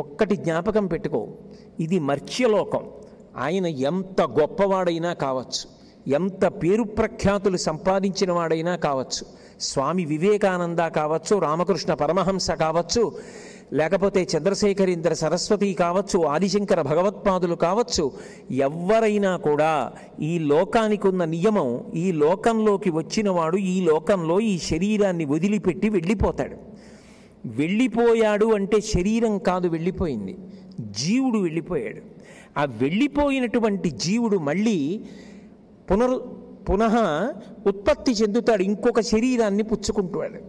ఒక్కటి జ్ఞాపకం పెట్టుకో, ఇది మర్త్యలోకం. ఆయన ఎంత గొప్పవాడైనా కావచ్చు, ఎంత పేరు ప్రఖ్యాతులు సంపాదించిన వాడైనా కావచ్చు, స్వామి వివేకానంద కావచ్చు, రామకృష్ణ పరమహంస కావచ్చు, లేకపోతే చంద్రశేఖరేంద్ర సరస్వతి కావచ్చు, ఆదిశంకర భగవత్పాదులు కావచ్చు, ఎవరైనా కూడా ఈ లోకానికి ఉన్న నియమం, ఈ లోకంలోకి వచ్చినవాడు ఈ లోకంలో ఈ శరీరాన్ని వదిలిపెట్టి వెళ్ళిపోతాడు. వెళ్ళిపోయాడు అంటే శరీరం కాదు వెళ్ళిపోయింది, జీవుడు వెళ్ళిపోయాడు. ఆ వెళ్ళిపోయినటువంటి జీవుడు మళ్ళీ పునః ఉత్పత్తి చెందుతాడు, ఇంకొక శరీరాన్ని పుచ్చుకుంటాడు.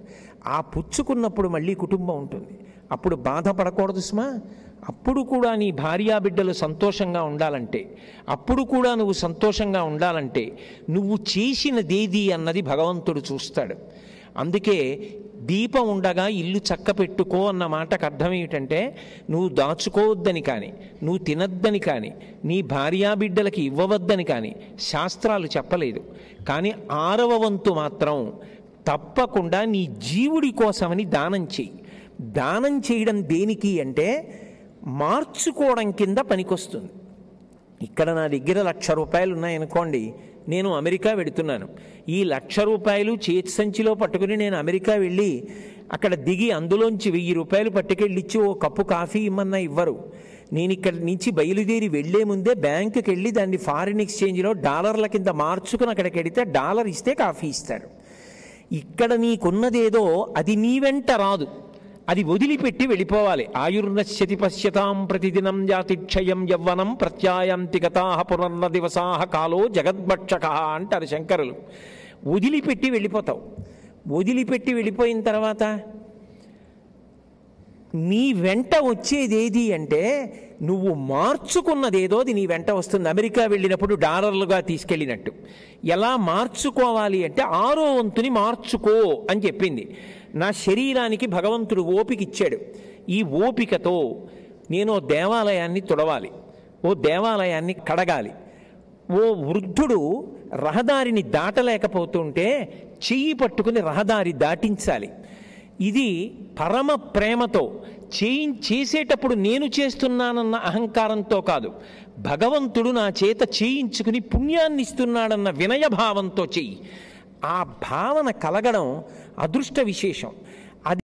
ఆ పుచ్చుకున్నప్పుడు మళ్ళీ కుటుంబం ఉంటుంది. అప్పుడు బాధపడకూడదు సుమా. అప్పుడు కూడా నీ భార్యాబిడ్డలు సంతోషంగా ఉండాలంటే, అప్పుడు కూడా నువ్వు సంతోషంగా ఉండాలంటే నువ్వు చేసినదేది అన్నది భగవంతుడు చూస్తాడు. అందుకే దీపం ఉండగా ఇల్లు చక్క పెట్టుకో అన్న మాటకు అర్థం ఏమిటంటే, నువ్వు దాచుకోవద్దని కానీ, నువ్వు తినద్దని కానీ, నీ భార్యాబిడ్డలకి ఇవ్వవద్దని కానీ శాస్త్రాలు చెప్పలేదు. కానీ 6వ వంతు మాత్రం తప్పకుండా నీ జీవుడి కోసమని దానం చెయ్యి. దానం చేయడం దేనికి అంటే మార్చుకోవడం కింద పనికొస్తుంది. ఇక్కడ నా దగ్గర 1,00,000 రూపాయలు ఉన్నాయనుకోండి, నేను అమెరికా వెడుతున్నాను. ఈ 1,00,000 రూపాయలు చేతి సంచిలో పట్టుకుని నేను అమెరికా వెళ్ళి అక్కడ దిగి అందులోంచి 1,000 రూపాయలు పట్టుకెళ్ళి ఇచ్చి ఓ కప్పు కాఫీ ఇమ్మన్నా ఇవ్వరు. నేను ఇక్కడి నుంచి బయలుదేరి వెళ్లే ముందే బ్యాంకుకి వెళ్ళి దాన్ని ఫారిన్ ఎక్స్చేంజ్లో డాలర్ల కింద మార్చుకుని అక్కడికి వెడితే డాలర్ ఇస్తే కాఫీ ఇస్తారు. ఇక్కడ నీకున్నదేదో అది నీ వెంట రాదు, అది వదిలిపెట్టి వెళ్ళిపోవాలి. ఆయుర్నశ్యతి పశ్యతాం ప్రతిదినం జాతిక్షయం యవ్వనం ప్రత్యాయాంతి గతాః పునర్న దివసాః కాలో జగద్భక్షకః అంటారు శంకరులు. వదిలిపెట్టి వెళ్ళిపోతావు. వదిలిపెట్టి వెళ్ళిపోయిన తర్వాత నీ వెంట వచ్చేదేది అంటే నువ్వు మార్చుకున్నదేదో అది నీ వెంట వస్తుంది. అమెరికా వెళ్ళినప్పుడు డాలర్లుగా తీసుకెళ్ళినట్టు. ఎలా మార్చుకోవాలి అంటే 6వ వంతుని మార్చుకో అని చెప్పింది. నా శరీరానికి భగవంతుడు ఓపిక ఇచ్చాడు. ఈ ఓపికతో నేను ఓ దేవాలయాన్ని తుడవాలి, ఓ దేవాలయాన్ని కడగాలి. ఓ వృద్ధుడు రహదారిని దాటలేకపోతుంటే చెయ్యి పట్టుకుని రహదారి దాటించాలి. ఇది పరమ ప్రేమతో చేసేటప్పుడు నేను చేస్తున్నానన్న అహంకారంతో కాదు, భగవంతుడు నా చేత చేయించుకుని పుణ్యాన్ని ఇస్తున్నాడన్న వినయభావంతో చెయ్యి. ఆ భావన కలగడం అదృష్ట విశేషం.